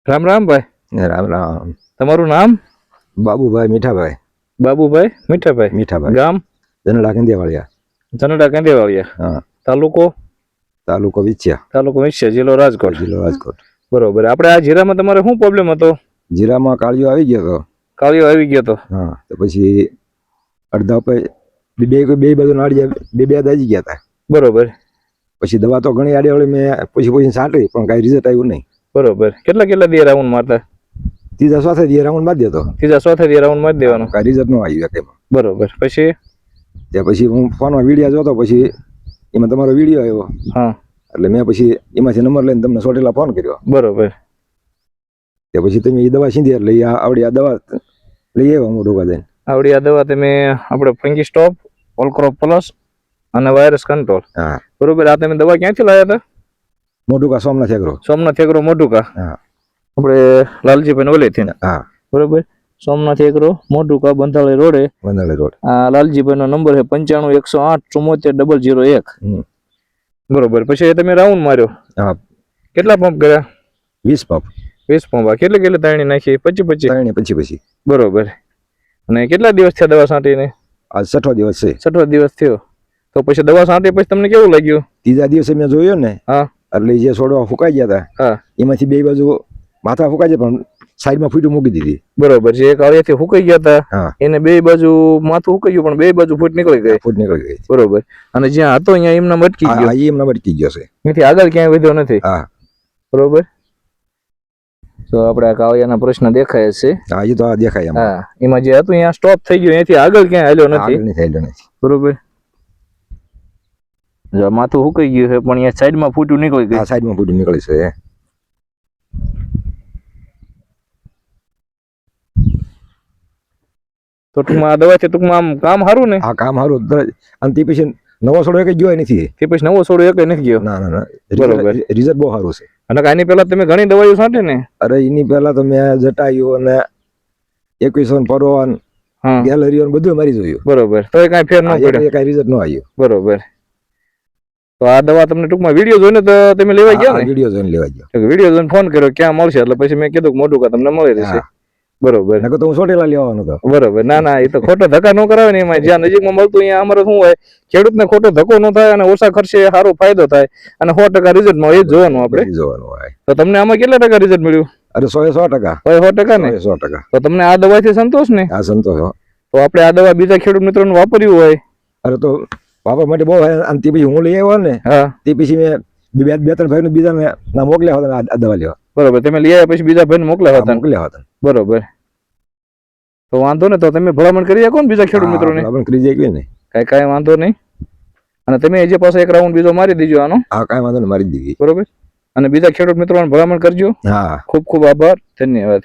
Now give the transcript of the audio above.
રામ રામ ભાઈ. રામ રામ. તમારું નામ? બાબુભાઈ મીઠાભાઈ. બાબુભાઈ મીઠાભાઈ. મીઠાભાઈ. ગામ? જનડા કેંદેવાળિયા. જનડા કેંદેવાળિયા. હા. તાલુકો? તાલુકો વિછ્યા. તાલુકો વિછ્યા, જિલ્લો રાજકોટ. જિલ્લો રાજકોટ. બરોબર. આપણે આ જીરામાં તમારે શું પ્રોબ્લેમ હતો? જીરામાં કાળિયો આવી ગયો હતો. કાળિયો આવી ગયો હતો. હા, તો પછી અડધા બે બાજુ નાળી બે દાજી ગયા હતા. બરોબર. પછી દવા તો ઘણી આડી મેં પૂછી છાંટી પણ કાંઈ રિઝલ્ટ આવ્યું નહીં. બરોબર. કેટલા દી રાઉન્ડ મારતા? ત્રીજા ચોથા દી રાઉન્ડ મારી દેતો. ત્રીજા ચોથા દી રાઉન્ડ મારી દેવાનો. કાંઈ રિઝલ્ટ ન આવ્યું એમાં. બરોબર. પછી ત્યાં પછી હું ફોનમાં વિડીયો જોતો, પછી એમાં તમારો વિડીયો આવ્યો. હા. એટલે મેં પછી એમાંથી નંબર લઈને તમને ચોટીલા ફોન કર્યો. બરોબર. ત્યાં પછી તમે એ દવા સીધી એટલે આવડી આ દવા લઈ આવ્યા મોટું જઈને. આવડી આ દવા તમે આપણે ફંગી સ્ટોપ, ઓલક્રોપ પ્લસ અને વાયરસ કંટ્રોલ. હા. બરોબર. આ તમે દવા ક્યાંથી લાવ્યા હતા? મોટુકા સોમનાથ એગ્રો. સોમનાથ એગ્રો મોટુકા. હા. આપણે લાલજીભાઈ ઓલેથી. હા. બરોબર. સોમનાથ એગ્રો મોટુકા, બંધાળી રોડે. બંધાળી રોડ. આ લાલજીભાઈ નો નંબર છે 95-108-74-001. બરોબર. પછી તમે રાઉન્ડ માર્યો. હા. કેટલા પંપ કર્યા? 20 પંપ. 20 પંપ. કેટલી તાણી નાખી? 25. પછી. બરોબર. અને કેટલા દિવસ થયા દવા છાંટીને? આજ 6ઠો દિવસ છે. 6ઠો દિવસ થયો. તો પછી દવા છાંટી પછી તમને કેવું લાગ્યું? ત્રીજા દિવસે મેં જોયો ને. હા. એટલે જે છોડવા ફૂંકાઈ ગયા હતા. હા. એમાંથી બે બાજુ માથા ફૂંકાઈ જાય પણ સાઈડમાં ફૂટું મૂકી દીધી. બરોબર. જે એક આળિયાથી ફૂંકાઈ ગયા હતા. હા. એને બે બાજુ માથું ફૂંકાઈ ગયું પણ બે બાજુ ફૂટ નીકળી ગઈ. ફૂટ નીકળી ગઈ. બરોબર. અને જ્યાં હતો અહીંયા એમના અટકી ગયો. હા, એમના અટકી ગયો છે. એથી આગળ ક્યાંય વધ્યો નથી. હા. બરોબર. તો આપણે આ કાળિયાના પ્રશ્ન દેખાય છે. હા, એ તો આ દેખાય એમ. હા. એમાં જે હતું અહીંયા સ્ટોપ થઈ ગયો, એથી આગળ ક્યાંય હાલ્યો નથી. આગળ નથી હાલ્યો નથી. બરોબર. જો માથું ફૂંકાઈ ગયું છે પણ અહીંયા સાઈડમાં ફૂટું નીકળી ગયું. હા, સાઈડમાં ફૂટું નીકળી છે. તો ટૂંકમાં આ દવાથી ટૂંકમાં આમ કામ સારું ને? હા, કામ સારું. અને તે પછી નવો છોડો એક જોયો નથી. તે પછી નવો છોડો એક નથી ગયો. ના. બરોબર. રિઝલ્ટ બહુ સારું છે. અને આની પહેલા તમે ઘણી દવાઈઓ છાંટી ને? અરે એની પહેલા તો મેં જટાયું અને 21 પરવાન, ગેલેરીઓ બધું મારી જોયું. બરોબર. તો એ કાંઈ ફેર ન પડ્યો. કાંઈ રિઝલ્ટ ન આવ્યું. બરોબર. તો આ દવા તમને ટૂંકમાં વિડીયો જોઈને તો તમે લેવા ગયા ને? વિડીયો જોઈને લેવા ગયો. વિડીયો જોઈને ફોન કર્યો ક્યાં મળશે, એટલે પછી મેં કીધું કે મોટું કા તમને મળી રહેશે. બરોબર. નકર તો હું ચોટીલા લેવાનો હતો. બરોબર. ના, એ તો ખોટો ધક્કા ન કરાવે ને. એમાં જ્યાં નજીકમાં મળતું અહીંયા અમારે શું હોય, ખેડૂતને ખોટો ધક્કો ન થાય અને ઓછા ખર્ચે સારો ફાયદો થાય અને 100% રિઝલ્ટ મળે. એ જોવાનું આપણે. જોવાનું હોય. તો તમને આમાં કેટલા ટકા રિઝલ્ટ મળ્યું? અરે 100% 100% ને? 100%. તો તમને આ દવાથી સંતોષ ને? આ સંતોષ. તો આપણે આ દવા બીજા ખેડૂત મિત્રોને વાપર્યું હોય? અરે તો વાપરવા માટે બહુ. અને તે પછી હું લઈ આવ્યો ને. હા. તે પછી મેં બે ત્રણ ભાઈને બીજાને ના મોકલ્યા હતા આ દવા લેવા. બરોબર. તમે લઈ આવ્યા પછી બીજા ભાઈને મોકલ્યા હતા? બરોબર. તો વાંધો ને, તો તમે ભલામણ કરી શકો ને બીજા ખેડૂત મિત્રોને? ભલામણ કરી જાય ને. કાંઈ વાંધો નહીં. અને તમે જે પાસે એક રાઉન્ડ બીજો મારી દીજો આનો. હા, કાંઈ વાંધો નહીં, મારી દીધી. બરોબર. અને બીજા ખેડૂત મિત્રોને ભલામણ કરજો. હા. ખૂબ ખૂબ આભાર. ધન્યવાદ.